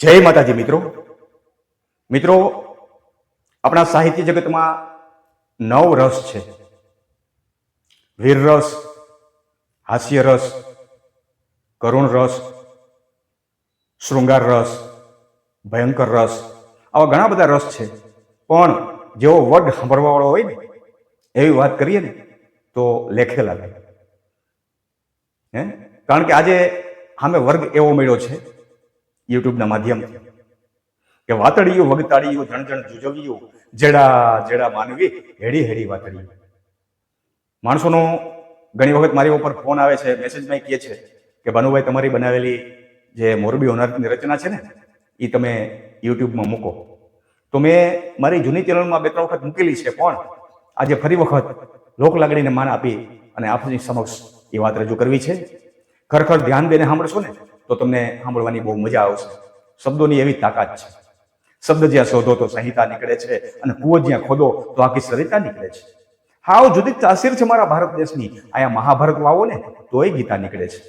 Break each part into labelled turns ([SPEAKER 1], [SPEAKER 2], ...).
[SPEAKER 1] જય માતાજી મિત્રો આપણા સાહિત્ય જગતમાં 9 રસ છે. વીર રસ, હાસ્ય રસ, કરુણ રસ, શૃંગાર રસ, ભયંકર રસ, આવા ઘણા બધા રસ છે. પણ જેવો વર્ગ સાંભળવા વાળો હોય ને એવી વાત કરીએ ને તો લેખે લાગે. કારણ કે આજે સામે વર્ગ એવો મળ્યો છે યુટ્યુબના માધ્યમથી કે વાતળિયું વગતાળિયું જણ જુજવ્યું જેડા જેડા માનવી હેડી હેડી વાતળિયું. માણસોનો ઘણી વખત મારી ઉપર ફોન આવે છે, મેસેજમાં કહે છે કે ભાનુભાઈ તમારી બનાવેલી જે મોરબી હોનારતની રચના છે ને એ તમે યુટ્યુબમાં મૂકો. તો મેં મારી જૂની ચેનલમાં 2-3 વખત મૂકેલી છે, પણ આજે ફરી વખત લોક લાગણીને માન આપી અને આપની સમક્ષ એ વાત રજૂ કરવી છે. ખરેખર ધ્યાન દઈને સાંભળશો ને તો તમને સાંભળવાની બહુ મજા આવશે. શબ્દોની એવી તાકાત છે. શબ્દ જ્યાં શોધો તો સંહિતા નીકળે છે અને કૂવો જ્યાં ખોદો તો આખી સરિતા નીકળે છે. હાવ જુદી તાસીર છે મારા ભારત દેશની. અહીંયા મહાભારત વાવો ને તોય ગીતા નીકળે છે.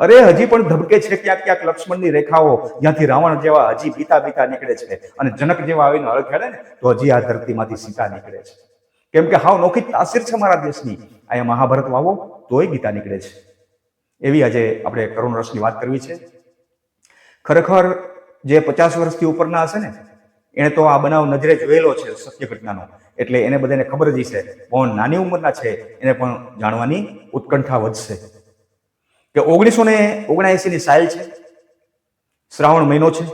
[SPEAKER 1] અરે હજી પણ ધબકે છે ક્યાંક ક્યાંક લક્ષ્મણની રેખાઓ, જ્યાંથી રાવણ જેવા હજી બીતા નીકળે છે અને જનક જેવા આવીને હળ ખેડે ને તો હજી આ ધરતીમાંથી સીતા નીકળે છે. કેમ કે હાવ નોખી તાસીર છે મારા દેશની. અહીંયા મહાભારત વાવો તોય ગીતા નીકળે છે. એવી આજે આપણે કરુણ રસની વાત કરવી છે. ખરેખર જે 50 વર્ષથી ઉપરના હશે ને એને તો આ બનાવ નજરે જોયેલો છે સત્ય ઘટનાનો, એટલે એને બધાને ખબર જ છે. પણ નાની ઉંમરના છે એને પણ જાણવાની ઉત્કંઠા વધશે કે 1979 ની સાલ છે, શ્રાવણ મહિનો છે,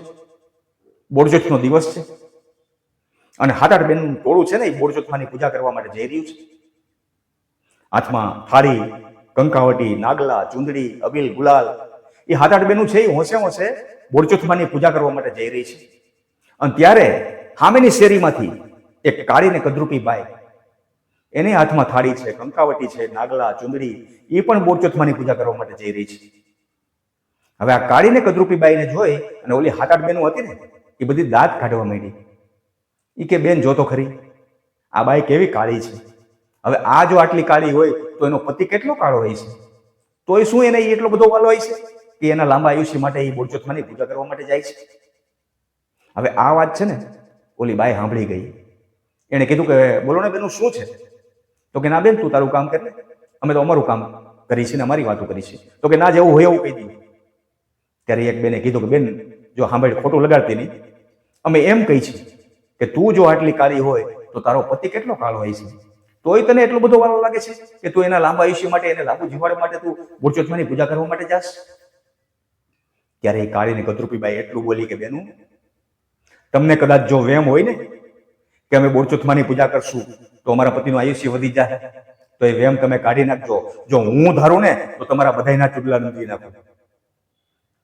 [SPEAKER 1] બોડજોથનો દિવસ છે અને 7-8 બેનનું ટોળું છે ને એ બોડજોથમાની પૂજા કરવા માટે જઈ રહ્યું છે. હાથમાં થાળી, કંકાવટી, નાગલા, ચુંદડી, અબીલ, ગુલાલ, એ 7-8 બેનું છે એ હોંશે બોડચોથમાની પૂજા કરવા માટે જઈ રહી છે. અને ત્યારે સામેની શેરીમાંથી એક કાળી ને કદરૂપી બાઈ, એને હાથમાં થાળી છે, કંકાવટી છે, નાગલા, ચુંદડી, એ પણ બોડચોથમાની પૂજા કરવા માટે જઈ રહી છે. હવે આ કાળી ને કદરૂપી બાઈને જોઈ અને ઓલી 7-8 બેનું હતી ને એ બધી દાંત કાઢવા માંડી. એ કે બેન જોતો ખરી આ બાઈ કેવી કાળી છે. હવે આ જો આટલી કાળી હોય તો એનો પતિ કેટલો કાળો હોય છે, તોય શું એને એટલો બધો વાલો હોય છે કે એના લાંબા આયુષ્ય માટે એ બોડચોથમાની પૂજા કરવા માટે જાય છે. હવે આ વાત છે ને ઓલી બાઈ સાંભળી ગઈ. એને કીધું કે બોલો ને બેનું શું છે? તો કે ના બેન તું તારું કામ કર ને, અમે તો અમારું કામ કરી છે ને અમારી વાતો કરી છે. તો કે ના જેવું હોય એવું કહી દીધું. ત્યારે એક બેને કીધું કે બેન જો સાંભળી ખોટું લગાડતી નહીં, અમે એમ કહી છીએ કે તું જો આટલી કાળી હોય તો તારો પતિ કેટલો કાળો હોય છે, તોય તને એટલો બધો વાલો લાગે છે કે તું એના લાંબા આયુષ્ય માટે, એને લાંબુ જીવાડવા માટે તું બોડચોથમાની પૂજા કરવા માટે જાસ? ત્યારે એ કાળીની કદરૂપીબાઈ એટલું બોલી કે બેનું તમને કદાચ જો વેમ હોય ને કે અમે બોડચોથમાની પૂજા કરશું તો અમારા પતિનું આયુષ્ય વધી જાય, તો એ વેમ તમે કાઢી નાખજો. જો હું ધારું ને તો તમારા બધાયના ચૂડલા નંદી નાખું.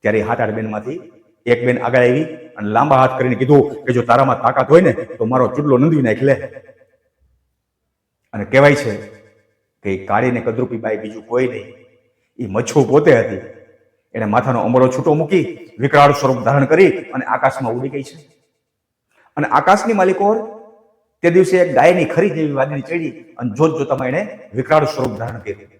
[SPEAKER 1] ત્યારે 7-8 બેનમાંથી એક બેન આગળ આવી અને લાંબા હાથ કરીને કીધું કે જો તારામાં તાકાત હોય ને તો મારો ચૂડલો નંદવી નાખ લે. અને કહેવાય છે કે કાળી ને કદરૂપી બાઈ બીજું કોઈ નહીં, એ મચ્છુ પોતે હતી. એને માથાનો અમરો છૂટો મૂકી વિકરાળ સ્વરૂપ ધારણ કરી અને આકાશમાં ઉડી ગઈ છે. અને આકાશની માલિકો તે દિવસે એક ગાયની ખરી જેવી વાદળી ચડી અને જોતામાં એને વિકરાળ સ્વરૂપ ધારણ કર્યું.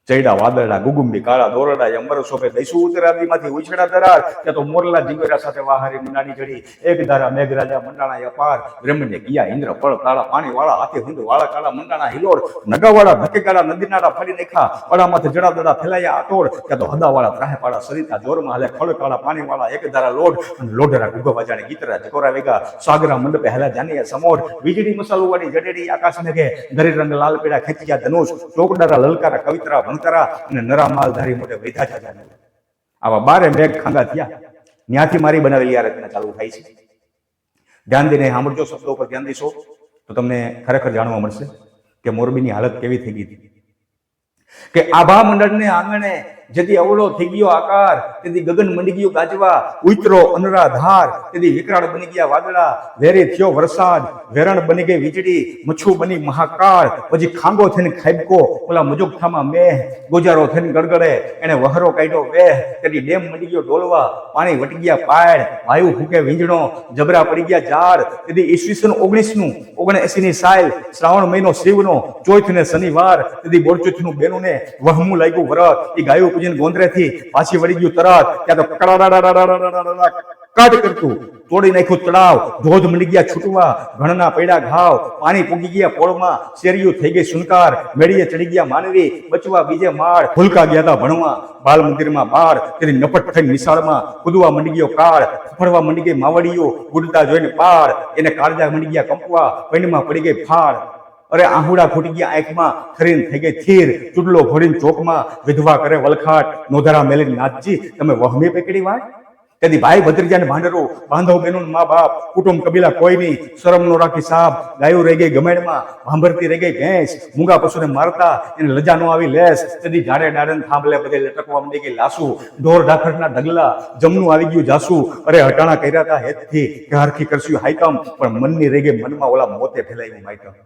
[SPEAKER 1] ચૈડા વાદળા ગુગુંબી કાળા દોરડા અંબર શોભે દૈસુ ઉતરાદીમાંથી ઉછળા દરાર ત્યાં તો મોરલા જીગરા સાથે વાહારી મંડાણી ચડી એક ધારા મેઘરાજા મંડાણા અપાર બ્રહ્મને કિયા ઇન્દ્ર પળ તાળા પાણી વાળા હાથે હુંડ વાળા કાળા મંડાણા હિલોર નગાવાળા ધકેકાળા નદીનાળા ફરી નાખા વડામાંથી જડા દડા ફેલાયા આતોડ ત્યાં તો હદાવાળા ત્રાહેપાળા સરિતા જોરમાં હાલે ખળ કાળા પાણી વાળા એક ધારા લોઢ અને લોઢરા ગુગા વાજાણે ગીતરા જકોરા વેગા સાગરા મંડપે હેલા જાનિયા સમોર વીજળી મસાલું વાળી જડેડી આકાશ મેઘે ધરી રંગ લાલ પીળા ખેંચ્યા ધનુષ ચોકડારા લલકારા કવિતરા અને નરા માલધારી મોટે વૈધા છે. આવા 12 મેઘ ખાંગા થયા. ત્યાંથી મારી બનાવેલી આ રચના ચાલુ થાય છે. ધ્યાન દઈને સાંભળજો, શબ્દો પર ધ્યાન દેશો તો તમને ખરેખર જાણવા મળશે કે મોરબીની હાલત કેવી થઈ ગઈ હતી. કે આભા મંડળને આંગણે જેથી અવળો થઈ ગયો આકાર, તેથી ગગન મંડી ગયો ગાજવા, ઉતરો અનરા ધાર, તેથી વિકરાળ બની ગયા વાદળા, વેરે થયો વરસાદ, વેરણ બની ગઈ વીજળી, મચ્છુ બની મહાકાળ, પછી ખાંગો થઈને ખાબકો, ઓલા મજોગથામાં મેહ, ગોજારો થઈને ગડગડે, એને વહરો કાઢ્યો વેહ, તેથી ડેમ મંડી ગયો ડોલવા, પાણી વટી ગયા પાડ, વાયુ ફૂકે વીંજણો, જબરા પડી ગયા ઝાડ, તેથી ઈસવીસન 79 ની સાલ, શ્રાવણ મહિનો શિવનો, ચોથ ને શનિવાર, તેથી બોડચોથનું બેનુને વહમું લાગ્યું વરત, એ ગાયું પૂજીને ગોંદરેથી પાછી વળી ગયું તરત. ત્યાં તો કાટ કરતું તોડી નાખ્યું તળાવ, ધોધ મંડી ગયા છૂટવા, ઘણના પડ્યા ઘાવ, પાણી પૂગી ગયા પોળમાં, શેરીઓ થઈ ગઈ સુનકાર, મેળીએ ચડી ગયા માનવી, બચવા બીજે માળ, ભૂલકા ગયા હતા ભણવા, બાલ મંદિરમાં બાળ, તેની નફટ થઈને નિશાળમાં, કૂદવા મંડી ગયો કાળ, ફફડવા મંડી ગઈ માવડીઓ, ગુડતા જોઈને પાળ, એને કાળજા મંડી ગયા કંપવા, પૈણમાં પડી ગઈ ફાળ. અરે આહુડા ફૂટી ગયા આંખમાં, થરીને થઈ ગઈ થીર, ચૂડલો ઘોડીને ચોકમાં, વિધવા કરે વલખાટ, નોધારા મેલીને નાચજી, તમે વહમી પેકડી વાત. તેથી ભાઈ ભત્રીજાને ભાંડરો, બાંધવ બહેનો મા બાપ, કુટુંબ કબીલા કોઈ નહીં, શરમ નો રાખી સાપ, ગાયો રહી ગઈ ગમેડમાં, ભાંભરતી રહી ગઈ ભેંસ, મૂંગા પશુને મારતા એને લજા નો આવી લેસ. તેથી ઝાડે ડાળે થાંભલે બધે લટકવા મંડી ગઈ લાસુ, ઢોર ઢાખરના ઢગલા, જમનું આવી ગયું જાસુ. અરે હટાણા કર્યા હતા હેતથી કે હરખી કરશું હાઈકમ, પણ મનની રહી ગઈ મનમાં ઓલા મોતે ફેલાયું માઈકમ.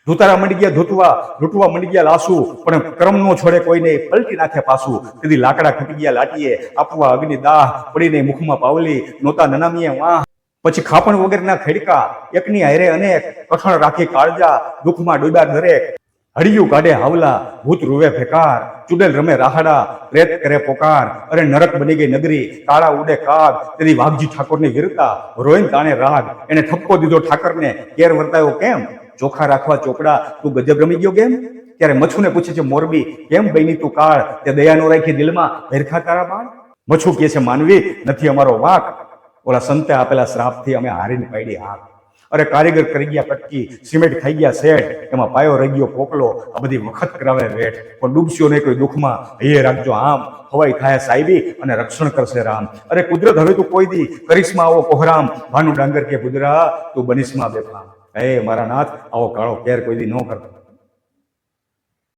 [SPEAKER 1] ધૂતારા મંડી ગયા ધૂતવા, લૂંટવા મંડી ગયા લાસુ, પણ કર્મ નો છોડે કોઈને, પલટી નાખે પાછું. તેથી લાકડા ખૂટી ગયા લાટીએ, આપવા અગ્નિ દાહ, પડીને મુખમાં પાવલી, નોતા નનામીએ વાહ. પછી ખાપણ વગરના ખેડકા, એકની હારે અનેક, કઠણ રાખી કાળજા, દુઃખમાં ડૂબ્યા દરેક. હડિયું કાઢે હાવલા, ભૂત રૂવે ફેકાર, ચુડેલ રમે રાહડા, પ્રેત કરે પોકાર. અરે નરક બની ગઈ નગરી, કાળા ઉડે કાગ. તેથી વાઘજી ઠાકોરની વીરતા, રોઈન તાણે રાગ, એને ઠપકો દીધો ઠાકરને, કેર વર્તાયો કેમ? ચોખા રાખવા ચોપડા, તું ગજબ રમી ગયો કેમ? ત્યારે મચ્છુને પૂછે છે મોરબી, કેમ બની તું કાળ? તે દયા નો રાખી દિલમાં, ભેરખા તારા બાળ. મચ્છુ કહે છે માનવી નથી અમારો વાક, ઓલા સંતે આપેલા શ્રાપથી અમે હારીને પાડી હાક. અરે કારીગર કરી ગયા કટકી, સિમેન્ટ ખાઈ ગયા શેઠ, એમાં પાયો રહી ગયો પોકલો, આ બધી વખત કરાવે વેઠ. પણ ડૂબશો નહીં કોઈ દુઃખમાં, હૈયે રાખજો આમ, હવાઈ થાય સાહેબી અને રક્ષણ કરશે રામ. અરે કુદરત હવે તું કોઈ દી કરિશ્મા આવો કોહરામ, ભાનુ ડાંગર કે કુદરા તું બનિશ્મા બેફામ. હે મારા નાથ, આવો કાળો કેર કોઈ દી ન કરતો.